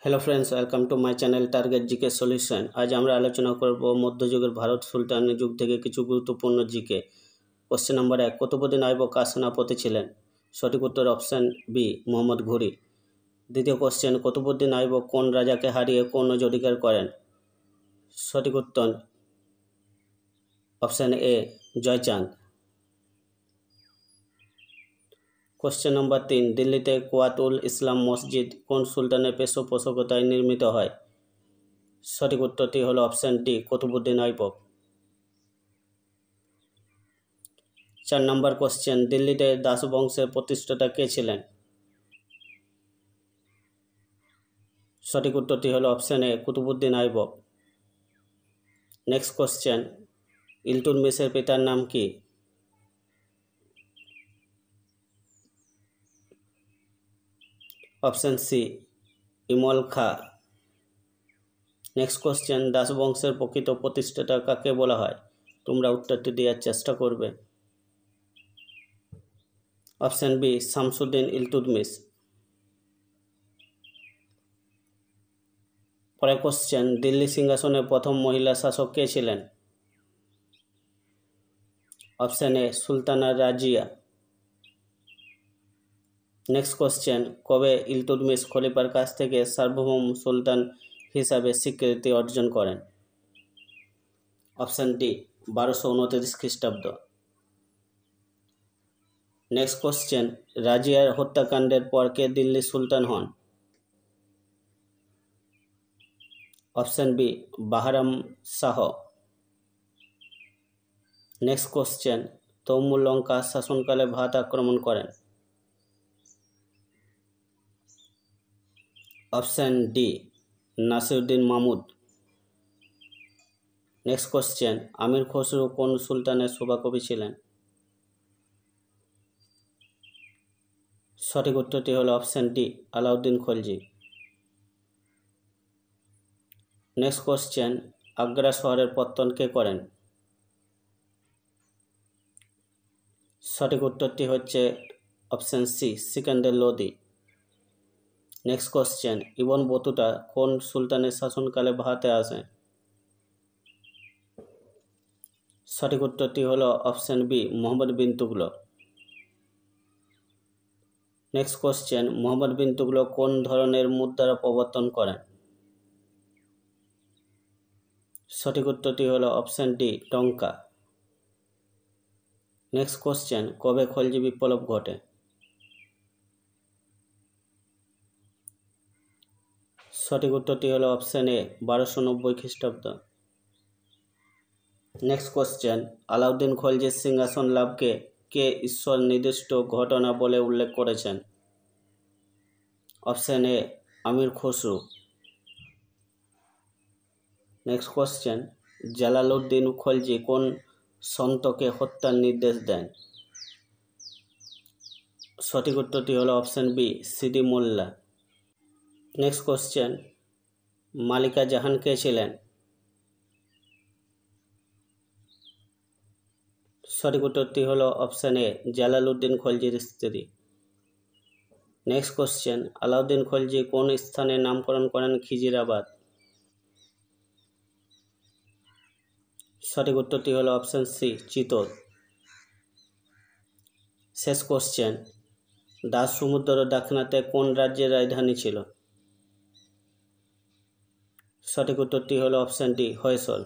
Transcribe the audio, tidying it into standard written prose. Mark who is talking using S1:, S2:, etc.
S1: Hello friends, welcome to my channel target GK solution. आज আমরা আলোচনা করব মধ্যযুগের ভারত সুলতানি যুগ থেকে কিছু গুরুত্বপূর্ণ GK. Question number 1, Qutubuddin Aibak কার সেনাপতি ছিলেন? সঠিক উত্তর অপশন বি, মোহাম্মদ ঘুরি। দ্বিতীয় কোশ্চেন, কুতুবউদ্দিন আইবক কোন রাজাকে হারিয়ে কোন অধিকার করেন? সঠিক উত্তর option A, Jaichand. Question number 3, দিল্লিতে কুয়াতুল ইসলাম মসজিদ কোন সুলতানের পৃষ্ঠপোষকতায় নির্মিত হয়? সঠিক উত্তরটি হলো অপশন ডি, কুতুবউদ্দিন আইবক। 4 নম্বর কোশ্চেন, দিল্লিতে দাস বংশের প্রতিষ্ঠাতা কে ছিলেন? সঠিক উত্তরটি হলো option A, Qutubuddin Aibak. Next question, ইলতুৎমিশের পিতার নাম কি? অপশন সি, ইমল খা। নেক্সট কোশ্চেন, দাস বংশের প্রকৃত প্রতিষ্ঠাতা কাকে বলা হয়? তোমরা উত্তরটি দেওয়ার চেষ্টা করবে। Option B, Shamsuddin Iltutmish. পরের কোশ্চেন, দিল্লি সিংহাসনের প্রথম মহিলা শাসক কে ছিলেন? Option A, Sultana Razia. Next question, কবে ইলতুৎমিশ খলিফার কাছ থেকে সার্বভৌম সুলতান হিসাবে স্বীকৃতি অর্জন করেন? অপশন ডি, 1229 খ্রিস্টাব্দ। নেক্সট কোশ্চেন, রাজিয়ার হত্যাকাণ্ডের পর কে দিল্লি সুলতান হন? Option B, Bahram Shah. Next question, Timur কার শাসনকালে ভারত আক্রমণ করেন? Option D, Nasiruddin Mahmud. Next question, Amir Khusrau কোন সুলতানের সভাকবি ছিলেন? সঠিক উত্তরটি হলো option D, Alauddin Khalji. Next question, Agra শহরের পত্তন কে করেন? সঠিক উত্তরটি হচ্ছে option C, Sikandar Lodi. Next question, Ibn Battuta কোন সুলতানের শাসনকালে ভারতে আসেন? সঠিক উত্তরটি হলো option B, Mohammad bin Tughlaq. Next question, Mohammad bin Tughlaq কোন ধরনের মুদ্রার প্রবর্তন করেন? সঠিক উত্তরটি হলো অপশন ডি, টঙ্কা। নেক্সট কোশ্চেন, কবে খলজি বিপ্লব ঘটে? সঠিক উত্তরটি হলো অপশন এ, 1290 খ্রিস্টাব্দ। নেক্সট কোশ্চেন, আলাউদ্দিন খলজির সিংহাসন লাভকে কে ঈশ্বর নির্দিষ্ট ঘটনা বলে উল্লেখ করেছেন? Option A, Amir Khusrau. Next question, Jalaluddin Khalji কোন সন্তকে হত্যার নির্দেশ দেন? সঠিক উত্তরটি হলো option B, Sidi Maula. Next question, Malika Jahan কে ছিলেন? সঠিক উত্তরটি হলো অপশন এ, জালালউদ্দিন খলজির স্ত্রী। নেক্সট কোশ্চেন, আলাউদ্দিন খলজি কোন স্থানের নামকরণ করেন খিজিরাবাদ? সঠিক উত্তরটি হলো অপশন সি, চিতোর। শেষ কোশ্চেন, দাস সমুদ্র দাক্ষিণাত্যে কোন রাজ্যের রাজধানী ছিল? সঠিক উত্তরটি হলো অপশন ডি, হৈসল।